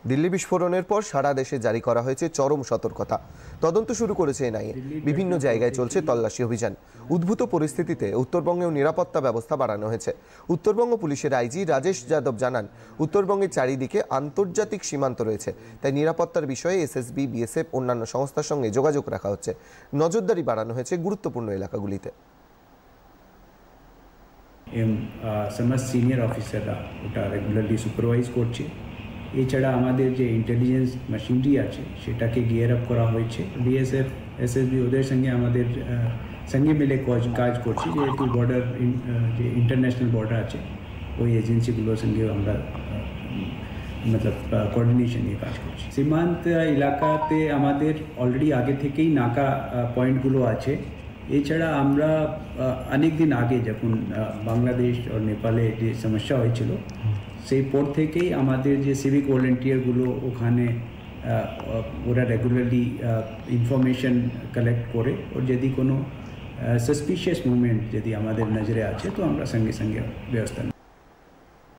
দিল্লি বিস্ফোরণের পর সারা দেশে জারি করা হয়েছে চরম সতর্কতা। তদন্ত শুরু করেছে এনআইএ। বিভিন্ন জায়গায় চলছে তল্লাশি অভিযান। উদ্ভূত পরিস্থিতিতে উত্তরবঙ্গেও নিরাপত্তা ব্যবস্থা বাড়ানো হয়েছে। উত্তরবঙ্গ পুলিশের আইজি রাজেশ যাদব জানান, উত্তরবঙ্গের চারিদিকে আন্তর্জাতিক সীমান্ত রয়েছে, তাই নিরাপত্তার বিষয়ে এসএসবি, বিএসএফ, অন্যান্য সংস্থার সঙ্গে যোগাযোগ রাখা হচ্ছে। নজরদারি বাড়ানো হয়েছে গুরুত্বপূর্ণ এলাকাগুলিতে। সমস্ত সিনিয়র অফিসাররা ওটা রেগুলারলি সুপারভাইজ করছে। এছাড়া আমাদের যে ইন্টেলিজেন্স মেশিনারি আছে সেটাকে গিয়ার আপ করা হয়েছে। বিএসএফ, এসএসবি ওদের সঙ্গে আমাদের সঙ্গে মিলে কাজ করছি, যেহেতু বর্ডার যে ইন্টারন্যাশনাল বর্ডার আছে ওই এজেন্সিগুলোর সঙ্গেও আমরা কোঅর্ডিনেশন নিয়ে কাজ করছি। সীমান্ত এলাকাতে আমাদের অলরেডি আগে থেকেই নাকা পয়েন্টগুলো আছে। এছাড়া আমরা অনেক দিন আগে যখন বাংলাদেশ আর নেপালে যে সমস্যা হয়েছিল সেই পর থেকেই আমাদের যে সিভিক ভলেন্টিয়ারগুলো ওখানে ওরা রেগুলারলি ইনফরমেশন কালেক্ট করে, ওর যদি কোনো সাসপিশিয়াস মুভমেন্ট যদি আমাদের নজরে আছে তো আমরা সঙ্গে সঙ্গে ব্যবস্থা